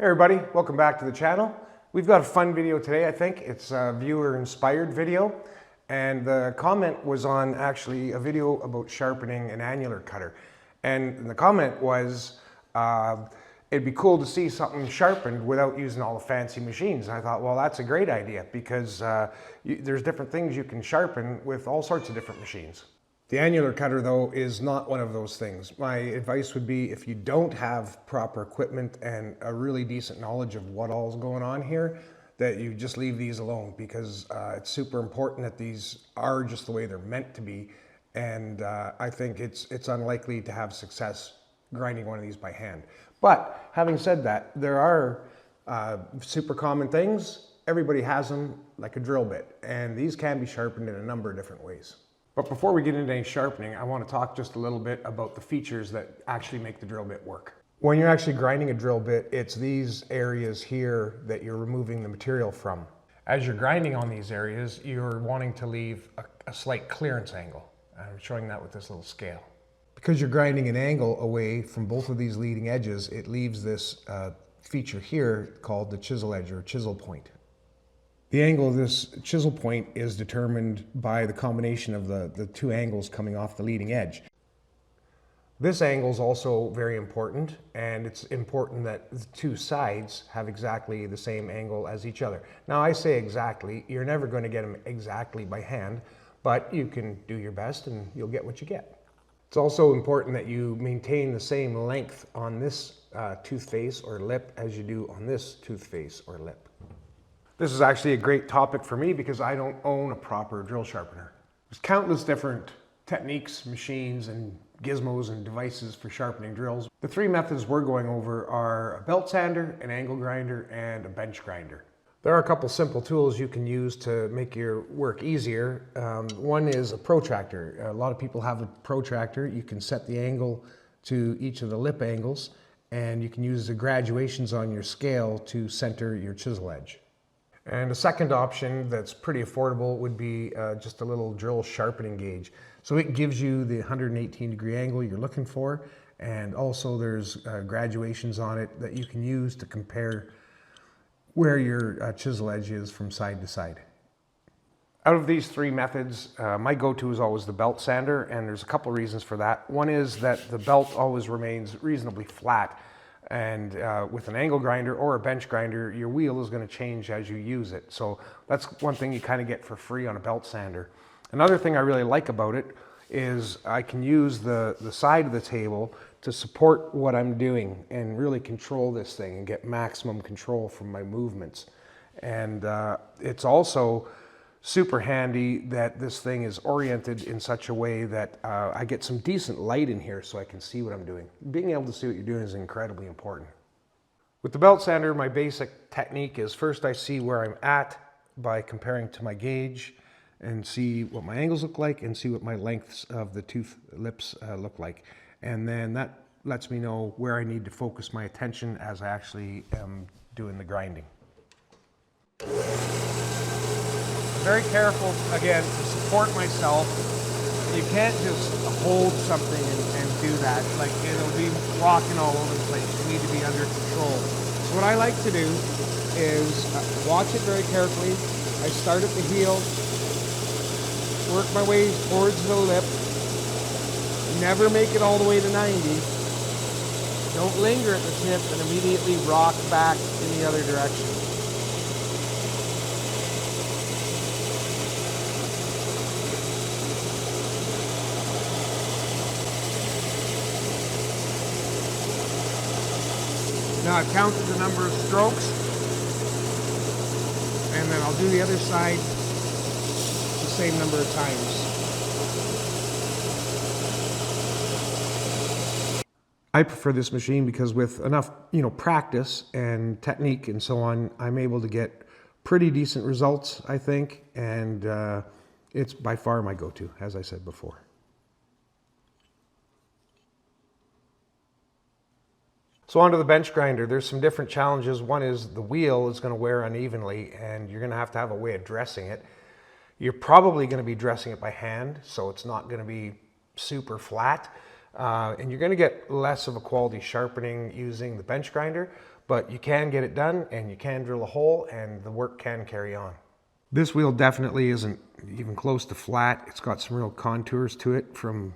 Hey everybody, welcome back to the channel. We've got a fun video today, I think. It's a viewer-inspired video, and the comment was on actually a video about sharpening an annular cutter. And the comment was, it'd be cool to see something sharpened without using all the fancy machines. And I thought, well, that's a great idea because there's different things you can sharpen with all sorts of different machines. The annular cutter, though, is not one of those things. My advice would be, if you don't have proper equipment and a really decent knowledge of what all's going on here, that you just leave these alone, because it's super important that these are just the way they're meant to be. And I think it's unlikely to have success grinding one of these by hand. But having said that, there are super common things. Everybody has them, like a drill bit, and these can be sharpened in a number of different ways. But before we get into any sharpening, I want to talk just a little bit about the features that actually make the drill bit work. When you're actually grinding a drill bit, it's these areas here that you're removing the material from. As you're grinding on these areas, you're wanting to leave a slight clearance angle. I'm showing that with this little scale. Because you're grinding an angle away from both of these leading edges, it leaves this feature here called the chisel edge or chisel point. The angle of this chisel point is determined by the combination of the two angles coming off the leading edge. This angle is also very important, and it's important that the two sides have exactly the same angle as each other. Now, I say exactly, you're never going to get them exactly by hand, but you can do your best and you'll get what you get. It's also important that you maintain the same length on this tooth face or lip as you do on this tooth face or lip. This is actually a great topic for me because I don't own a proper drill sharpener. There's countless different techniques, machines, and gizmos and devices for sharpening drills. The three methods we're going over are a belt sander, an angle grinder, and a bench grinder. There are a couple simple tools you can use to make your work easier. One is a protractor. A lot of people have a protractor. You can set the angle to each of the lip angles, and you can use the graduations on your scale to center your chisel edge. And a second option that's pretty affordable would be just a little drill sharpening gauge. So it gives you the 118-degree angle you're looking for, and also there's graduations on it that you can use to compare where your chisel edge is from side to side. Out of these three methods, my go-to is always the belt sander, and there's a couple reasons for that. One is that the belt always remains reasonably flat. And with an angle grinder or a bench grinder, your wheel is going to change as you use it. So that's one thing you kind of get for free on a belt sander. Another thing I really like about it is I can use the side of the table to support what I'm doing and really control this thing and get maximum control from my movements. And it's also super handy that this thing is oriented in such a way that I get some decent light in here so I can see what I'm doing. Being able to see what you're doing is incredibly important. With the belt sander, my basic technique is first I see where I'm at by comparing to my gauge and see what my angles look like and see what my lengths of the tooth lips look like. And then that lets me know where I need to focus my attention as I actually am doing the grinding. Very careful, again, to support myself. You can't just hold something and do that. Like, it'll be rocking all over the place. You need to be under control. So what I like to do is watch it very carefully. I start at the heel, work my way towards the lip. Never make it all the way to 90. Don't linger at the tip and immediately rock back in the other direction. Now I've counted the number of strokes, and then I'll do the other side the same number of times. I prefer this machine because with enough, practice and technique and so on, I'm able to get pretty decent results, I think, and it's by far my go-to, as I said before. So onto the bench grinder, there's some different challenges. One is the wheel is going to wear unevenly and you're going to have a way of dressing it. You're probably going to be dressing it by hand, so it's not going to be super flat. And you're going to get less of a quality sharpening using the bench grinder. but you can get it done and you can drill a hole and the work can carry on. This wheel definitely isn't even close to flat. It's got some real contours to it from,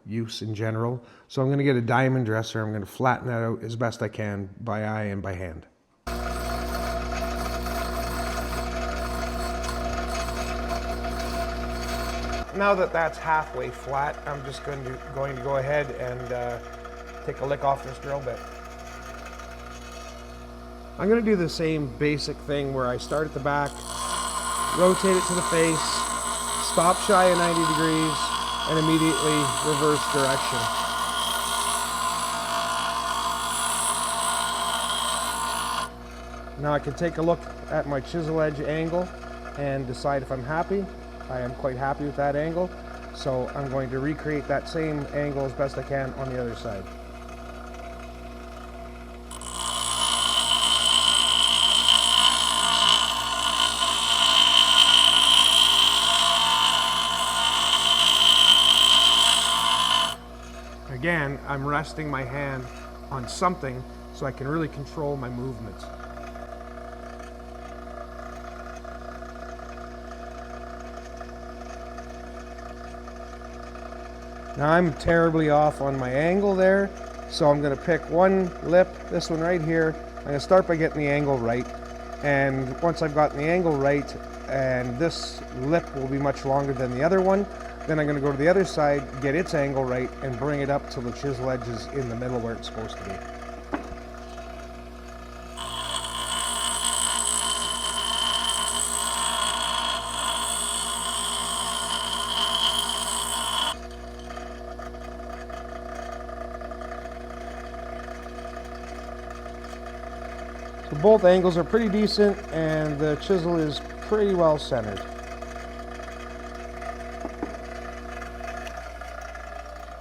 use in general. So I'm going to get a diamond dresser. I'm going to flatten that out as best I can by eye and by hand. Now that that's halfway flat, I'm just going to go ahead and take a lick off this drill bit. I'm going to do the same basic thing where I start at the back, rotate it to the face, stop shy of 90 degrees, and immediately reverse direction. Now I can take a look at my chisel edge angle and decide if I'm happy. I am quite happy with that angle, so I'm going to recreate that same angle as best I can on the other side. Again, I'm resting my hand on something so I can really control my movements. Now I'm terribly off on my angle there, so I'm going to pick one lip, this one right here. I'm going to start by getting the angle right, and once I've gotten the angle right, and this lip will be much longer than the other one, then I'm going to go to the other side, get its angle right, and bring it up till the chisel edge is in the middle where it's supposed to be. So both angles are pretty decent and the chisel is pretty well centered.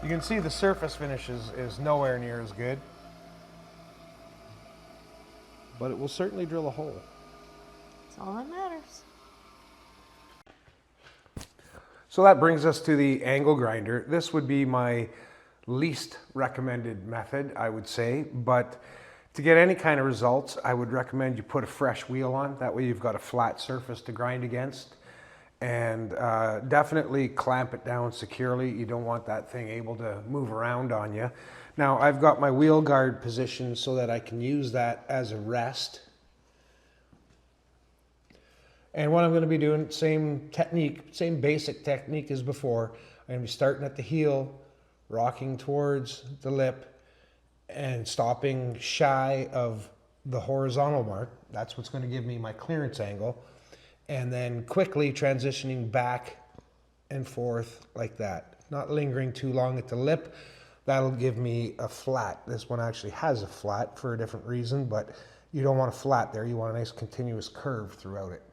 You can see the surface finish is nowhere near as good, but it will certainly drill a hole. That's all that matters. So that brings us to the angle grinder. This would be my least recommended method, I would say, but to get any kind of results, I would recommend you put a fresh wheel on. That way you've got a flat surface to grind against. And definitely clamp it down securely. You don't want that thing able to move around on you. Now I've got my wheel guard positioned so that I can use that as a rest. And what I'm going to be doing, same technique, same basic technique as before. I'm going to be starting at the heel, rocking towards the lip, and stopping shy of the horizontal mark. That's what's going to give me my clearance angle. And then quickly transitioning back and forth like that. Not lingering too long at the lip. That'll give me a flat. This one actually has a flat for a different reason, but you don't want a flat there. You want a nice continuous curve throughout it.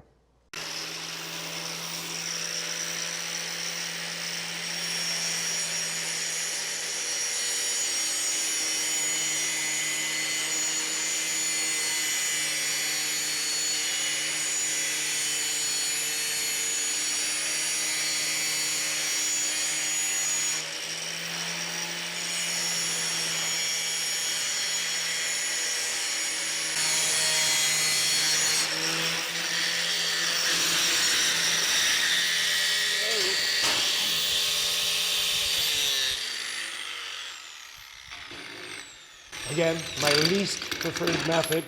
Again, my least preferred method,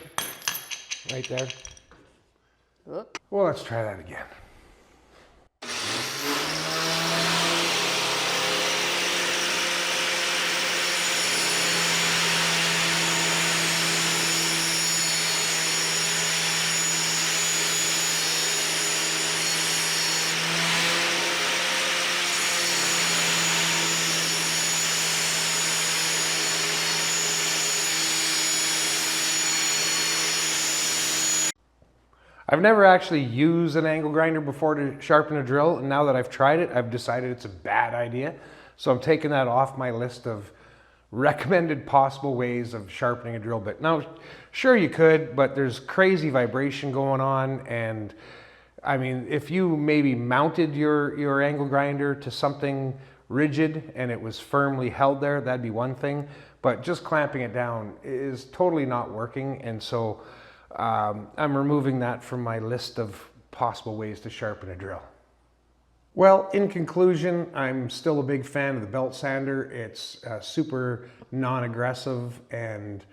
right there. Well, let's try that again. I've never actually used an angle grinder before to sharpen a drill, and now that I've tried it, I've decided it's a bad idea. So I'm taking that off my list of recommended possible ways of sharpening a drill bit. Now, sure you could, but there's crazy vibration going on, and I mean, if you maybe mounted your angle grinder to something rigid and it was firmly held there, that'd be one thing. but just clamping it down is totally not working. And so I'm removing that from my list of possible ways to sharpen a drill. Well, in conclusion, I'm still a big fan of the belt sander. It's super non-aggressive, and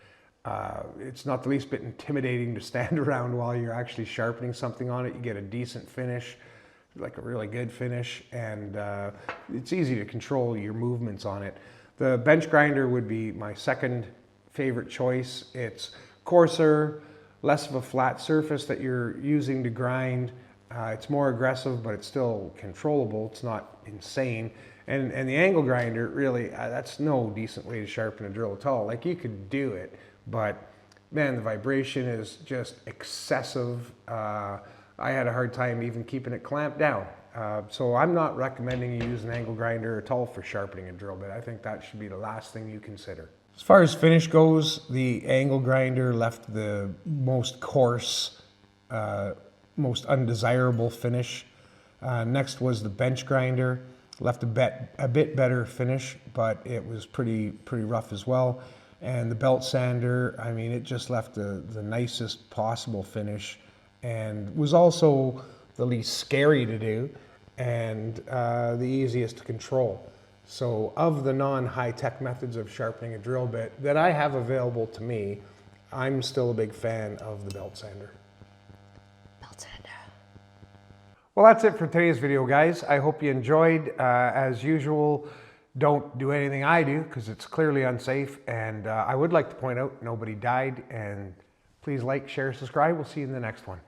it's not the least bit intimidating to stand around while you're actually sharpening something on it. You get a decent finish, like a really good finish, and it's easy to control your movements on it. The bench grinder would be my second favorite choice. It's coarser, less of a flat surface that you're using to grind. It's more aggressive, but it's still controllable. It's not insane. And the angle grinder, really, that's no decent way to sharpen a drill at all. Like, you could do it, but man, the vibration is just excessive. I had a hard time even keeping it clamped down. So I'm not recommending you use an angle grinder at all for sharpening a drill bit. I think that should be the last thing you consider. As far as finish goes, the angle grinder left the most coarse, most undesirable finish. Next was the bench grinder, left a bit better finish, but it was pretty rough as well. And the belt sander, I mean, it just left the nicest possible finish, and was also the least scary to do, and the easiest to control. So of the non-high-tech methods of sharpening a drill bit that I have available to me, I'm still a big fan of the belt sander. Well, that's it for today's video, guys. I hope you enjoyed. As usual, don't do anything I do, because it's clearly unsafe. And I would like to point out, nobody died. And please like, share, subscribe. We'll see you in the next one.